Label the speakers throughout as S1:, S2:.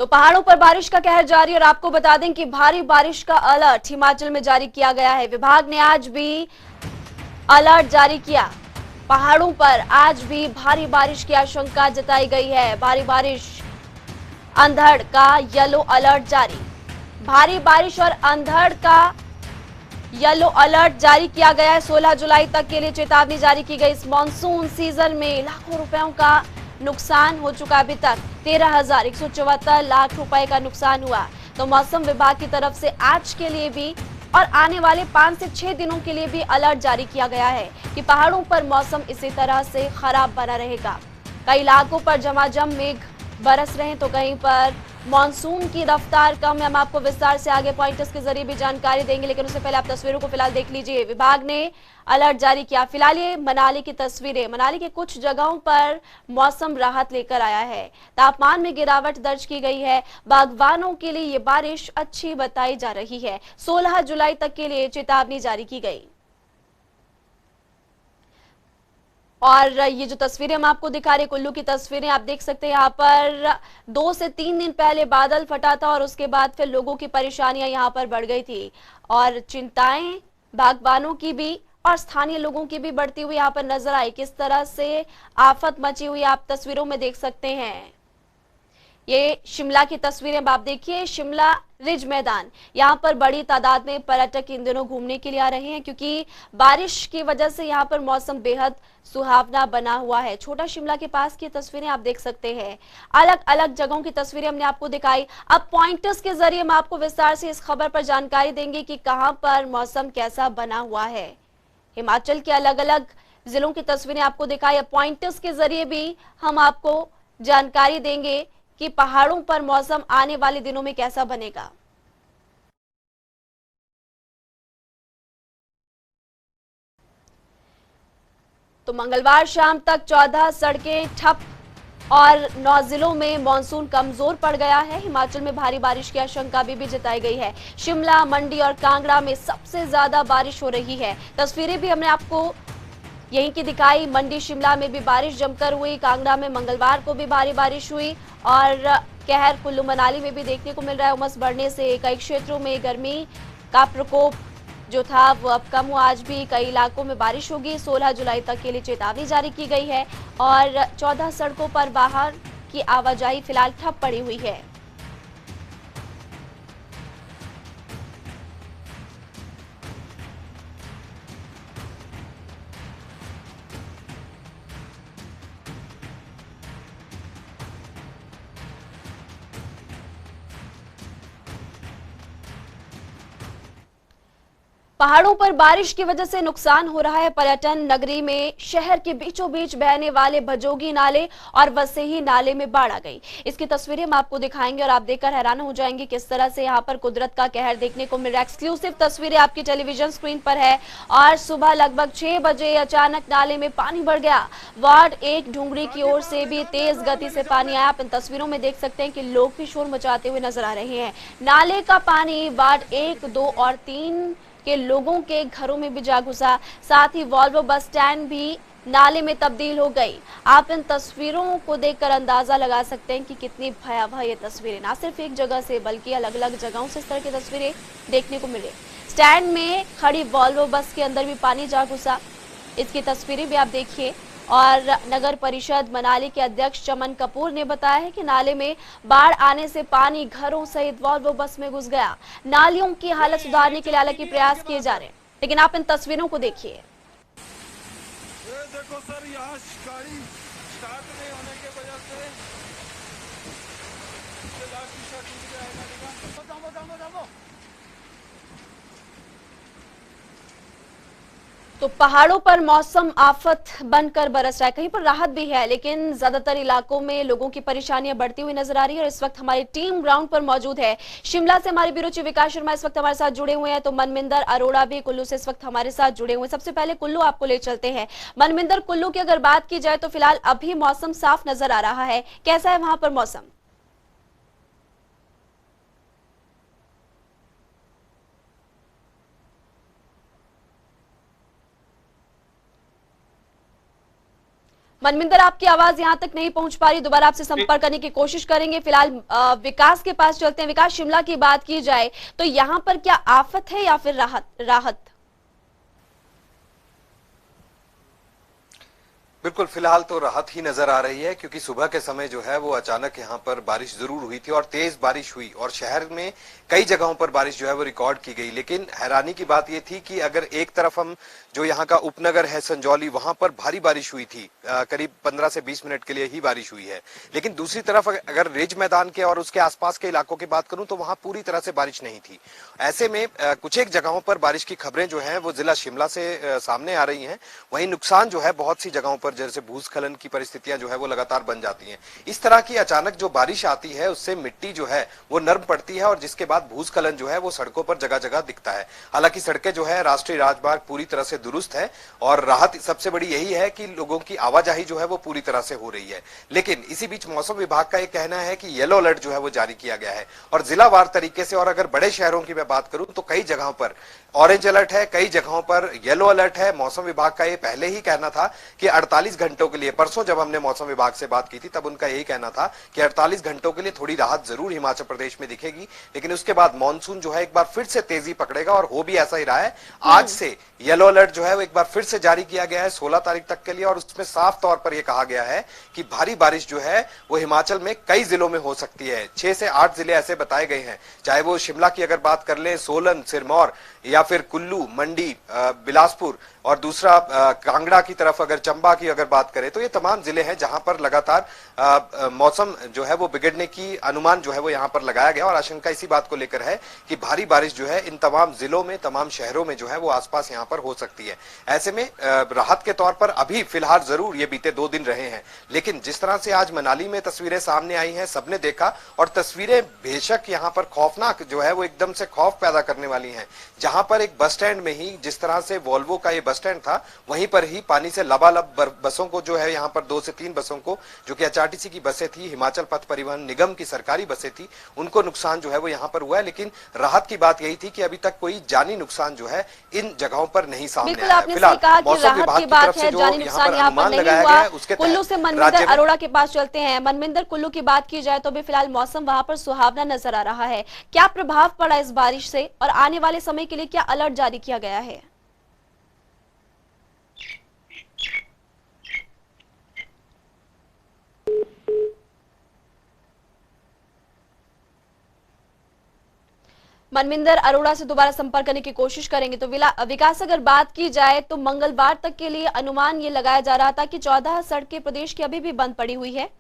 S1: तो पहाड़ों पर बारिश का कहर जारी और आपको बता दें कि भारी बारिश का अलर्ट हिमाचल में जारी किया गया है। विभाग ने आज भी अलर्ट जारी किया। पहाड़ों पर आज भी भारी बारिश की आशंका जताई गई है। भारी बारिश, अंधड़ का येलो अलर्ट जारी। भारी बारिश और अंधड़ का येलो अलर्ट जारी किया गया है। 16 जुलाई तक के लिए चेतावनी जारी की गई। इस मॉनसून सीजन में लाखों रुपयों का नुकसान हो चुका। अभी तक 13,174 लाख रुपए का नुकसान हुआ। तो मौसम विभाग की तरफ से आज के लिए भी और आने वाले 5 से 6 दिनों के लिए भी अलर्ट जारी किया गया है कि पहाड़ों पर मौसम इसी तरह से खराब बना रहेगा। कई इलाकों पर झमाझम मेघ बरस रहे हैं तो कहीं पर मॉनसून की रफ्तार कम है। हम आपको विस्तार से आगे पॉइंटर्स के जरिए भी जानकारी देंगे, लेकिन उससे पहले आप तस्वीरों को फिलहाल देख लीजिए। विभाग ने अलर्ट जारी किया। फिलहाल ये मनाली की तस्वीरें। मनाली के कुछ जगहों पर मौसम राहत लेकर आया है। तापमान में गिरावट दर्ज की गई है। बागवानों के लिए ये बारिश अच्छी बताई जा रही है। 16 जुलाई तक के लिए चेतावनी जारी की गई। और ये जो तस्वीरें हम आपको दिखा रहे हैं, कुल्लू की तस्वीरें आप देख सकते हैं। यहाँ पर 2 से 3 दिन पहले बादल फटा था और उसके बाद फिर लोगों की परेशानियां यहाँ पर बढ़ गई थी और चिंताएं बागबानों की भी और स्थानीय लोगों की भी बढ़ती हुई यहाँ पर नजर आई। किस तरह से आफत मची हुई आप तस्वीरों में देख सकते हैं। ये शिमला की तस्वीरें आप देखिए। शिमला रिज मैदान, यहाँ पर बड़ी तादाद में पर्यटक इन दिनों घूमने के लिए आ रहे हैं क्योंकि बारिश की वजह से यहाँ पर मौसम बेहद सुहावना बना हुआ है। छोटा शिमला के पास की तस्वीरें आप देख सकते हैं। अलग अलग जगहों की तस्वीरें हमने आपको दिखाई। अब पॉइंटर्स के जरिए हम आपको विस्तार से इस खबर पर जानकारी देंगे कि कहां पर मौसम कैसा बना हुआ है। हिमाचल के अलग अलग जिलों की तस्वीरें आपको दिखाई। अब पॉइंटर्स के जरिए भी हम आपको जानकारी देंगे कि पहाड़ों पर मौसम आने वाले दिनों में कैसा बनेगा। तो मंगलवार शाम तक 14 सड़कें ठप और 9 जिलों में मानसून कमजोर पड़ गया है। हिमाचल में भारी बारिश की आशंका भी जताई गई है। शिमला, मंडी और कांगड़ा में सबसे ज्यादा बारिश हो रही है। तस्वीरें भी हमने आपको यहीं की दिखाई। मंडी, शिमला में भी बारिश जमकर हुई। कांगड़ा में मंगलवार को भी भारी बारिश हुई और कहर कुल्लू मनाली में भी देखने को मिल रहा है। उमस बढ़ने से कई क्षेत्रों में गर्मी का प्रकोप जो था वो अब कम हुआ। आज भी कई इलाकों में बारिश होगी। 16 जुलाई तक के लिए चेतावनी जारी की गई है और 14 सड़कों पर बाहर की आवाजाही फिलहाल ठप पड़ी हुई है। पहाड़ों पर बारिश की वजह से नुकसान हो रहा है पर्यटन नगरी में। शहर के बीचों बीच बहने वाले भजोगी नाले और वसेही नाले में बाढ़ आ गई। इसकी तस्वीरें हम आपको दिखाएंगे और आप देखकर हैरान हो जाएंगे किस तरह से यहाँ पर कुदरत का कहर देखने को मिल रहा है। एक्सक्लूसिव तस्वीरें आपकी टेलीविजन स्क्रीन पर है। और सुबह लगभग 6 बजे अचानक नाले में पानी बढ़ गया। वार्ड 1 ढूंगरी की ओर से भी तेज गति से पानी आया। आप इन तस्वीरों में देख सकते हैं कि लोग भी शोर मचाते हुए नजर आ रहे हैं। नाले का पानी वार्ड 1, 2 और 3 के लोगों के घरों में भी जा घुसा। साथ ही वॉल्वो बस स्टैंड भी नाले में तब्दील हो गई। आप इन तस्वीरों को देखकर अंदाजा लगा सकते हैं कि कितनी भयावह ये तस्वीरें ना सिर्फ एक जगह से बल्कि अलग अलग जगहों से इस तरह की तस्वीरें देखने को मिले। स्टैंड में खड़ी वॉल्वो बस के अंदर भी पानी जा घुसा। इसकी तस्वीरें भी आप देखिए। और नगर परिषद मनाली के अध्यक्ष चमन कपूर ने बताया है कि नाले में बाढ़ आने से पानी घरों सहित वॉल्वो बस में घुस गया। नालियों की हालत सुधारने के लिए हालांकि प्रयास किए जा रहे हैं, लेकिन आप इन तस्वीरों को देखिए।
S2: देखो सर, यहाँ गाड़ी स्टार्ट नहीं होने की वजह से
S1: तो पहाड़ों पर मौसम आफत बनकर बरस रहा है। कहीं पर राहत भी है, लेकिन ज्यादातर इलाकों में लोगों की परेशानियां बढ़ती हुई नजर आ रही है। और इस वक्त हमारी टीम ग्राउंड पर मौजूद है। शिमला से हमारी ब्यूरो चीफ विकास शर्मा इस वक्त हमारे साथ जुड़े हुए हैं, तो मनमिंदर अरोड़ा भी कुल्लू से इस वक्त हमारे साथ जुड़े हुए हैं। सबसे पहले कुल्लू आपको ले चलते हैं। मनमिंदर, कुल्लू की अगर बात की जाए तो फिलहाल अभी मौसम साफ नजर आ रहा है, कैसा है वहां पर मौसम? मनविंदर, आपकी आवाज यहाँ तक नहीं पहुंच पा रही, दोबारा आपसे संपर्क करने की कोशिश करेंगे। फिलहाल विकास के पास चलते हैं। विकास, शिमला की बात की जाए तो यहाँ पर क्या आफत है या फिर राहत?
S3: बिल्कुल, फिलहाल तो राहत ही नजर आ रही है, क्योंकि सुबह के समय जो है वो अचानक यहाँ पर बारिश जरूर हुई थी और तेज बारिश हुई और शहर में कई जगहों पर बारिश जो है वो रिकॉर्ड की गई। लेकिन हैरानी की बात ये थी कि अगर एक तरफ हम जो यहाँ का उपनगर है संजौली, वहां पर भारी बारिश हुई थी, करीब 15 से 20 मिनट के लिए ही बारिश हुई है। लेकिन दूसरी तरफ अगर रिज मैदान के और उसके आसपास के इलाकों की बात करूं तो वहां पूरी तरह से बारिश नहीं थी। ऐसे में कुछ एक जगहों पर बारिश की खबरें जो है वो जिला शिमला से सामने आ रही है। वहीं नुकसान जो है बहुत सी जगहों पर, जैसे भूस्खलन की परिस्थितियां जो है वो लगातार बन जाती हैं। इस तरह की अचानक जो बारिश आती है उससे मिट्टी जो है वो नर्म पड़ती है और जिसके बाद भूस्खलन जो है वो सड़कों पर जगह जगह दिखता है। हालांकि सड़कें जो है, राष्ट्रीय राजमार्ग पूरी तरह से दुरुस्त है और राहत सबसे बड़ी यही है कि लोगों की आवाजाही जो है वो पूरी तरह से हो रही है। लेकिन इसी बीच मौसम विभाग का ये कहना है कि येलो अलर्ट जो है वो जारी किया गया है और जिलावार तरीके से, और अगर बड़े शहरों की मैं बात करूं तो कई जगहों पर ऑरेंज अलर्ट है, कई जगहों पर येलो अलर्ट है। मौसम विभाग का ये पहले ही कहना था कि 48 घंटों के लिए, परसों जब हमने मौसम विभाग से बात की थी तब उनका यही कहना था कि 48 घंटों के लिए थोड़ी राहत जरूर हिमाचल प्रदेश में दिखेगी, लेकिन उसके बाद मानसून जो है एक बार फिर से तेजी पकड़ेगा और हो भी ऐसा ही रहा है। आज से येलो अलर्ट जो है वो एक बार फिर से जारी किया गया है 16 तारीख तक के लिए और उसमें साफ तौर पर यह कहा गया है कि भारी बारिश जो है वो हिमाचल में कई जिलों में हो सकती है। 6 से 8 जिले ऐसे बताए गए हैं, चाहे वो शिमला की अगर बात कर ले, सोलन, सिरमौर या फिर कुल्लू, मंडी, बिलासपुर और दूसरा कांगड़ा की तरफ अगर चंबा की अगर बात करें तो ये तमाम जिले हैं जहां पर लगातार मौसम जो है वो बिगड़ने की अनुमान जो है वो यहां पर लगाया गया और आशंका इसी बात को लेकर है कि भारी बारिश जो है इन तमाम जिलों में, तमाम शहरों में जो है वो आसपास यहां पर हो सकती है। ऐसे में राहत के तौर पर अभी फिलहाल जरूर ये बीते 2 दिन रहे हैं, लेकिन जिस तरह से आज मनाली में तस्वीरें सामने आई हैं, सबने देखा और तस्वीरें बेशक यहां पर खौफनाक जो है वो एकदम से खौफ पैदा करने वाली हैं। जहां पर एक बस स्टैंड में ही, जिस तरह से वोल्वो का ये बस स्टैंड था, वहीं पर ही पानी से लबालब बसों को जो है यहाँ पर 2 से 3 बसों को, जो कि एचआरटीसी की बसें थी, हिमाचल पथ परिवहन निगम की सरकारी बसें थी, उनको नुकसान जो है वो यहाँ पर हुआ है। लेकिन राहत की बात यही थी कि अभी तक कोई जानी नुकसान जो है इन जगहों पर नहीं सामने आया है।
S1: फिलहाल मौसम विभाग की तरफ से जो यहाँ पर अनुमान लगाया गया है उसके कुल्लू से मनविंदर अरोड़ा के पास चलते हैं। मनविंदर, कुल्लू की बात की जाए तो भी फिलहाल मौसम वहां पर सुहावना नजर आ रहा है। क्या प्रभाव पड़ा इस बारिश से और आने वाले समय के लिए क्या अलर्ट जारी किया गया है? मनविंदर अरोड़ा से दोबारा संपर्क करने की कोशिश करेंगे। तो विकास, अगर बात की जाए तो मंगलवार तक के लिए अनुमान ये लगाया जा रहा था कि 14 सड़कें प्रदेश की अभी भी बंद पड़ी हुई है।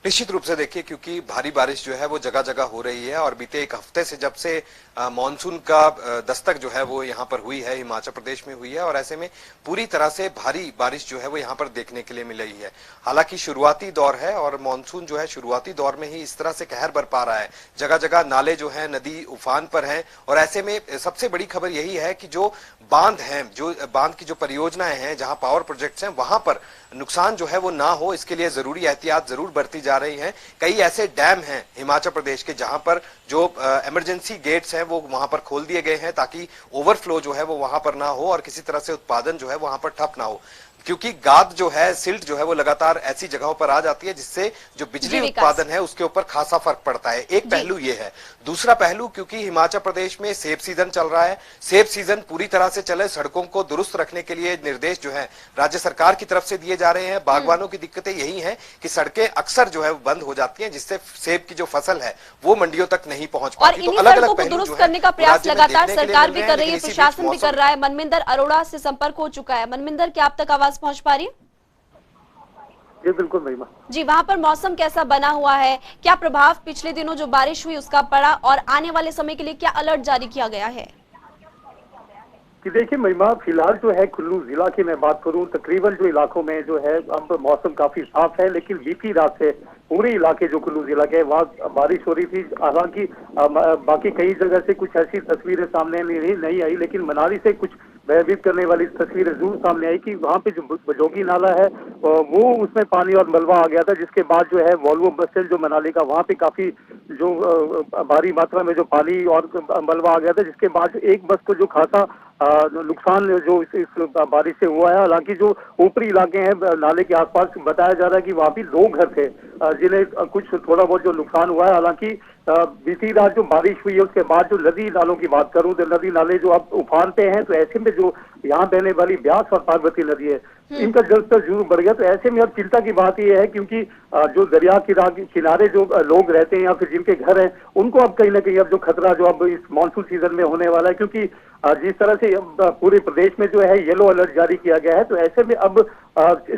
S3: निश्चित रूप से देखिए, क्योंकि भारी बारिश जो है वो जगह जगह हो रही है और बीते एक हफ्ते से जब से मानसून का दस्तक जो है वो यहाँ पर हुई है, हिमाचल प्रदेश में हुई है और ऐसे में पूरी तरह से भारी बारिश जो है वो यहाँ पर देखने के लिए मिल रही है। हालांकि शुरुआती दौर है और मानसून जो है शुरुआती दौर में ही इस तरह से कहर बरपा रहा है। जगह जगह नाले जो है, नदी उफान पर है और ऐसे में सबसे बड़ी खबर यही है कि जो बांध हैं, जो बांध की जो परियोजनाएं हैं, जहां पावर प्रोजेक्ट्स हैं, वहां पर नुकसान जो है वो ना हो, इसके लिए जरूरी एहतियात जरूर बरती जा रही हैं। कई ऐसे डैम हैं हिमाचल प्रदेश के जहां पर जो इमरजेंसी गेट्स हैं वो वहां पर खोल दिए गए हैं ताकि ओवरफ्लो जो है वो वहां पर ना हो और किसी तरह से उत्पादन जो है वहां पर ठप ना हो, क्योंकि गाद जो है, सिल्ट जो है वो लगातार ऐसी जगहों पर आ जाती है जिससे जो बिजली उत्पादन है उसके ऊपर खासा फर्क पड़ता है। एक पहलू ये है। दूसरा पहलू, क्योंकि हिमाचल प्रदेश में सेब सीजन चल रहा है, सेब सीजन पूरी तरह से चले, सड़कों को दुरुस्त रखने के लिए निर्देश जो है राज्य सरकार की तरफ से दिए जा रहे हैं। बागवानों की दिक्कतें यही है कि सड़कें अक्सर जो है बंद हो जाती है, जिससे सेब की जो फसल है वो मंडियों तक नहीं पहुंच पाती।
S1: तो अलग अलग पहलू दुरुस्त करने का प्रयास लगातार सरकार भी कर रही है, प्रशासन भी कर रहा है। मनविंदर अरोड़ा से संपर्क हो चुका है। मनविंदर, क्या आप तक आवाज पहुंच पा रही है?
S4: जी बिल्कुल महिमा
S1: जी, वहां पर मौसम कैसा बना हुआ है? क्या प्रभाव पिछले दिनों जो बारिश हुई उसका पड़ा और आने वाले समय के लिए क्या अलर्ट जारी किया गया है?
S4: कि देखिए महिमा, फिलहाल जो है कुल्लू जिला की मैं बात करूं, तकरीबन जो इलाकों में जो है अब मौसम काफी साफ है, लेकिन बीती रात से पूरे इलाके जो कुल्लू जिला के वहाँ बारिश हो रही थी। हालांकि बाकी कई जगह से कुछ ऐसी तस्वीरें सामने नहीं आई, लेकिन मनाली से कुछ भयभीत करने वाली तस्वीरें जरूर सामने आई कि वहाँ पे जो बजोगी नाला है वो उसमें पानी और मलबा आ गया था, जिसके बाद जो है वॉल्वो बस स्टैंड जो मनाली का, वहाँ पे काफी जो भारी मात्रा में जो पानी और मलबा आ गया था, जिसके बाद एक बस को जो खासा नुकसान जो इस बारिश से हुआ है। हालांकि जो ऊपरी इलाके हैं नाले के आसपास, बताया जा रहा है कि वहाँ भी 2 घर थे जिन्हें कुछ थोड़ा बहुत जो नुकसान हुआ है। हालांकि बीती रात जो बारिश हुई है उसके बाद जो नदी नालों की बात करूं तो नदी नाले जो अब उफान पे हैं, तो ऐसे में जो यहाँ बहने वाली ब्यास और पार्वती नदी है, इनका जलस्तर जरूर बढ़ गया। तो ऐसे में अब चिंता की बात यह है क्योंकि जो दरिया किनारे जो लोग रहते हैं या फिर जिनके घर हैं, उनको अब कहीं ना कहीं अब जो खतरा जो अब इस मानसून सीजन में होने वाला है, क्योंकि जिस तरह से पूरे प्रदेश में जो है येलो अलर्ट जारी किया गया है, तो ऐसे में अब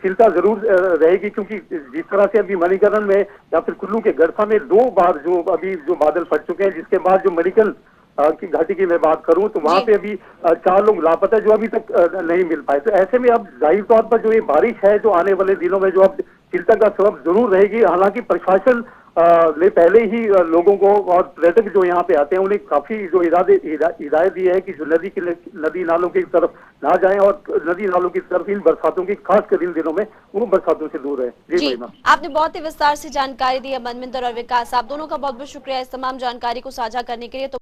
S4: चिंता जरूर रहेगी। क्योंकि जिस तरह से अभी मणिकरण में या फिर कुल्लू के गड़सा में 2 बार जो अभी जो बादल फट चुके हैं, जिसके बाद जो मणिकरण की घाटी की मैं बात करूं तो वहां पे अभी 4 लोग लापता है जो अभी तक नहीं मिल पाए। तो ऐसे में अब जाहिर तौर पर जो ये बारिश है जो आने वाले दिनों में जो अब चिंता का सबब जरूर रहेगी। हालांकि प्रशासन ने पहले ही लोगों को और पर्यटक जो यहाँ पे आते हैं उन्हें काफी जो हिदायत दी है कि जो नदी नालों की तरफ ना जाएं और नदी नालों की तरफ इन बरसातों की, खासकर इन दिनों में, वो बरसातों से दूर है।
S1: जी, आपने बहुत ही विस्तार से जानकारी दी है मनविंदर और विकास। आप दोनों का बहुत बहुत शुक्रिया इस तमाम जानकारी को साझा करने के लिए। तो